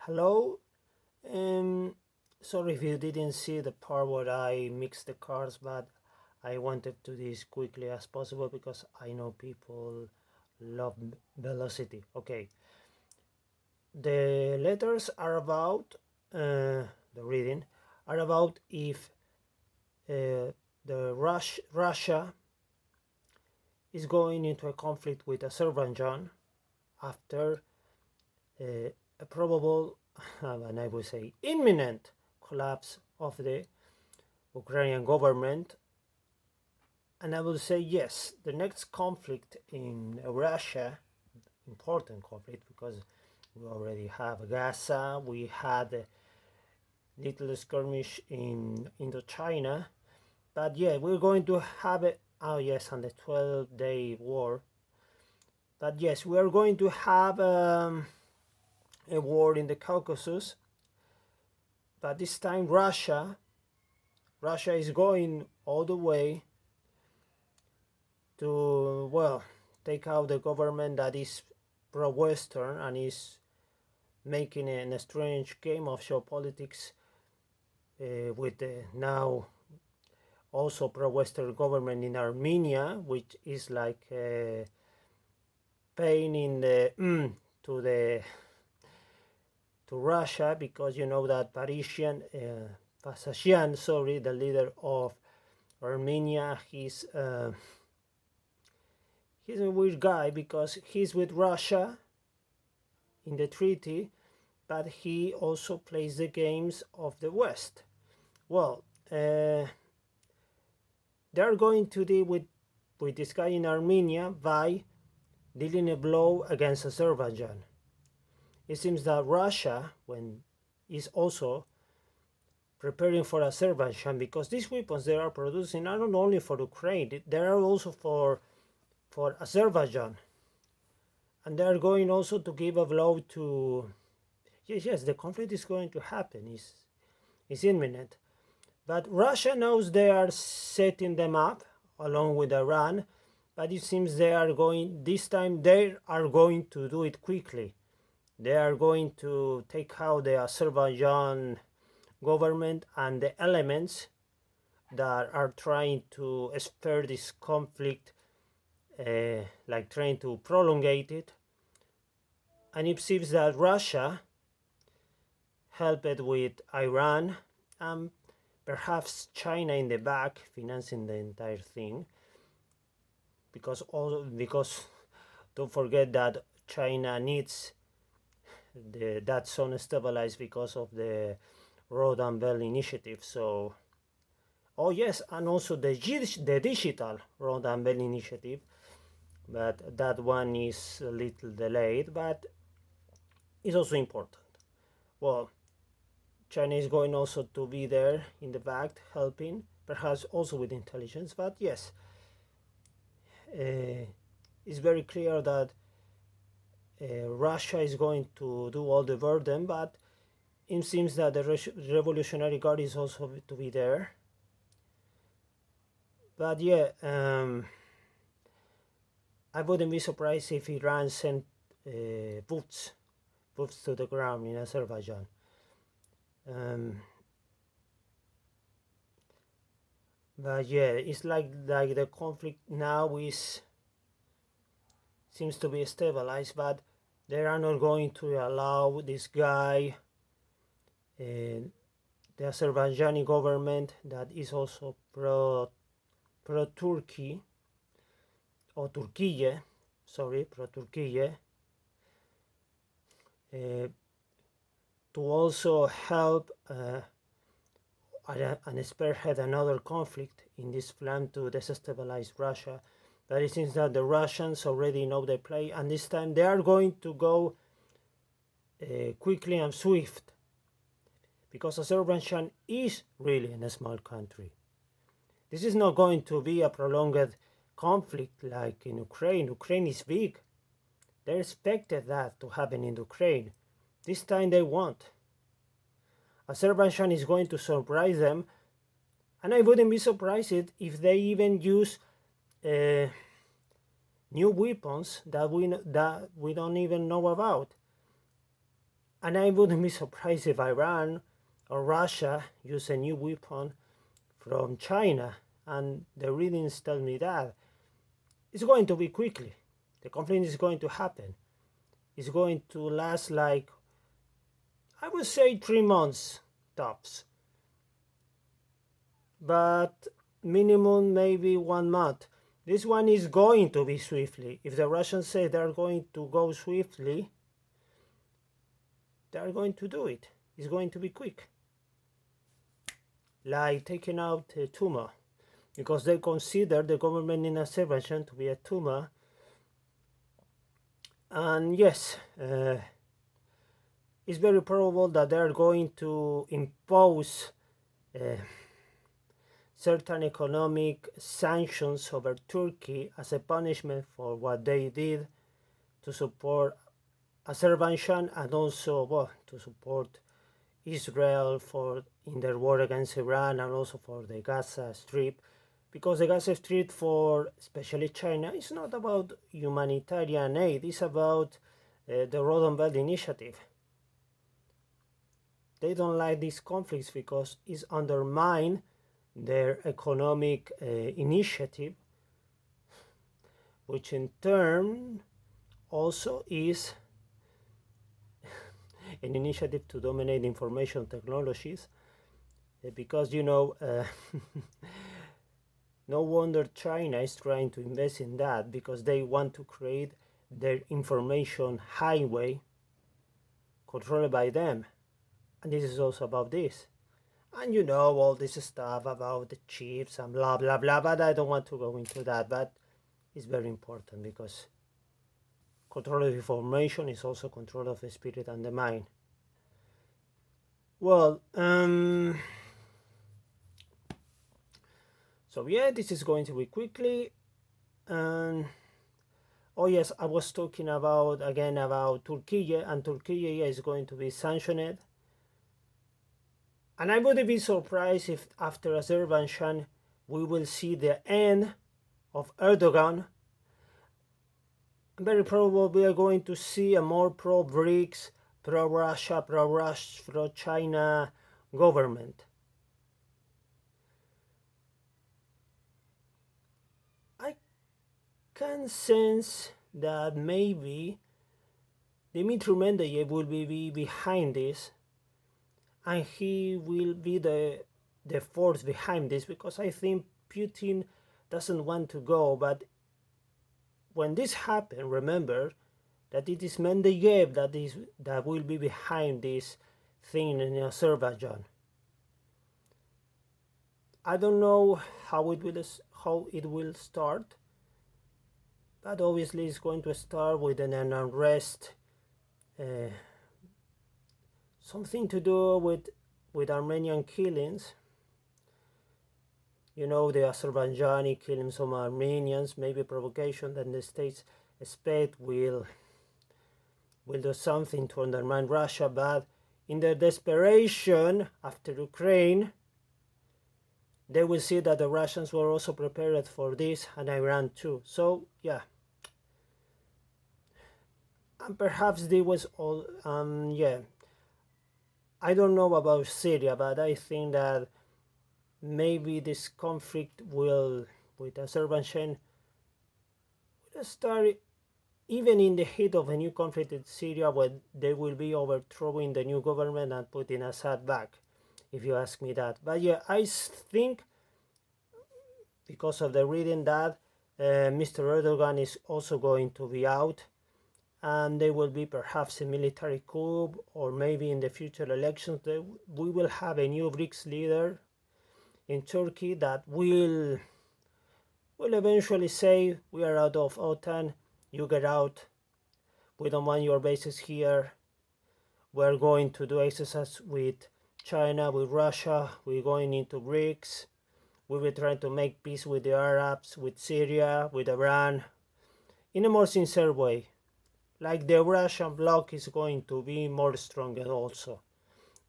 Hello. Um, Sorry if you didn't see the part where I mixed the cards, but I wanted to do this quickly as possible because I know people love velocity. Okay. The letters are about the reading are about if Russia is going into a conflict with Azerbaijan after a probable and I would say imminent collapse of the Ukrainian government. And I will say yes, the next conflict in Russia, important conflict because we already have Gaza, we had a little skirmish in Indochina, but yeah, we're going to have it. Oh yes, and the 12-day war. But yes, we are going to have a war in the Caucasus. But this time Russia is going all the way to, well, take out the government that is pro-Western and is making a strange game of show politics with the now also pro-Western government in Armenia, which is like paying in the to Russia, because you know that Pasashian, sorry, the leader of Armenia, he's a weird guy because he's with Russia in the treaty, but he also plays the games of the West. Well, they're going to deal with this guy in Armenia by dealing a blow against Azerbaijan. It seems that Russia is also preparing for Azerbaijan, because these weapons they are producing are not only for Ukraine, they are also for Azerbaijan, and they are going also to give a blow to. Yes, the conflict is going to happen. It's imminent, but Russia knows they are setting them up along with Iran, but it seems they are going this time. They are going to do it quickly. They are going to take out the Azerbaijan government and the elements that are trying to spur this conflict, like trying to prolongate it. And it seems that Russia helped with Iran and perhaps China in the back financing the entire thing, because don't forget that China needs that zone stabilized because of the Road and Belt initiative. So, oh yes, and also the digital Road and Belt initiative, but that one is a little delayed, but it's also important. Well, China is going also to be there in the back helping, perhaps also with intelligence, but yes, it's very clear that Russia is going to do all the burden, but it seems that the Revolutionary Guard is also to be there. But yeah, I wouldn't be surprised if Iran sent boots to the ground in Azerbaijan. But yeah, it's like the conflict now seems to be stabilized, but they are not going to allow this guy, the Azerbaijani government that is also pro-Turkey, or Turkiye, sorry, pro-Turkiye, to also help and spearhead another conflict in this plan to destabilize Russia. But it seems that the Russians already know the play, and this time they are going to go quickly and swift, because Azerbaijan is really a small country. This is not going to be a prolonged conflict like in Ukraine. Ukraine is big. They expected that to happen in Ukraine. This time they won't. Azerbaijan is going to surprise them, and I wouldn't be surprised if they even use new weapons that we don't even know about. And I wouldn't be surprised if Iran or Russia use a new weapon from China. And the readings tell me that it's going to be quickly. The conflict is going to happen. It's going to last like, I would say, 3 months tops. But minimum maybe 1 month. This one is going to be swiftly. If the Russians say they're going to go swiftly, they're going to do it. It's going to be quick. Like taking out a tumor, because they consider the government in Azerbaijan to be a tumor. And yes, it's very probable that they're going to impose certain economic sanctions over Turkey as a punishment for what they did to support Azerbaijan, and also, well, to support Israel in their war against Iran, and also for the Gaza Strip, because the Gaza Strip, for especially China, is not about humanitarian aid, it's about the Road and Belt Initiative. They don't like these conflicts because it's undermined their economic initiative, which in turn also is an initiative to dominate information technologies, because no wonder China is trying to invest in that, because they want to create their information highway controlled by them. And this is also about this. And all this stuff about the chips and blah blah blah, but I don't want to go into that. But it's very important, because control of information is also control of the spirit and the mind. Well, so yeah, this is going to be quickly. Oh yes, I was talking about Turkey, and Turkey is going to be sanctioned. And I wouldn't be surprised if after Azerbaijan we will see the end of Erdogan. Very probably we are going to see a more pro-BRICS, pro-Russia, pro-China government. I can sense that maybe Dmitry Medvedev will be behind this, and he will be the force behind this, because I think Putin doesn't want to go. But when this happens, remember that it is Medvedev that will be behind this thing in Azerbaijan. I don't know how it will start, but obviously it's going to start with an unrest, something to do with Armenian killings. The Azerbaijani killing some Armenians, maybe provocation that the states expect will do something to undermine Russia. But in their desperation after Ukraine, they will see that the Russians were also prepared for this, and Iran too. So yeah, and perhaps they was all yeah. I don't know about Syria, but I think that maybe this conflict with Azerbaijan will start even in the heat of a new conflict in Syria, when they will be overthrowing the new government and putting Assad back, if you ask me that. But yeah, I think, because of the reading, that Mr. Erdogan is also going to be out, and there will be perhaps a military coup, or maybe in the future elections we will have a new BRICS leader in Turkey that will eventually say, we are out of OTAN, you get out, we don't want your bases here, we're going to do exercise with China, with Russia, we're going into BRICS, we will try to make peace with the Arabs, with Syria, with Iran, in a more sincere way. Like the Russian bloc is going to be more stronger also,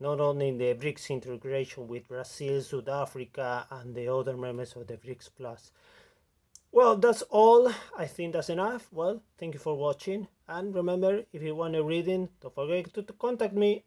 not only in the BRICS integration with Brazil, South Africa, and the other members of the BRICS Plus. Well, that's all. I think that's enough. Well, thank you for watching. And remember, if you want a reading, don't forget to contact me.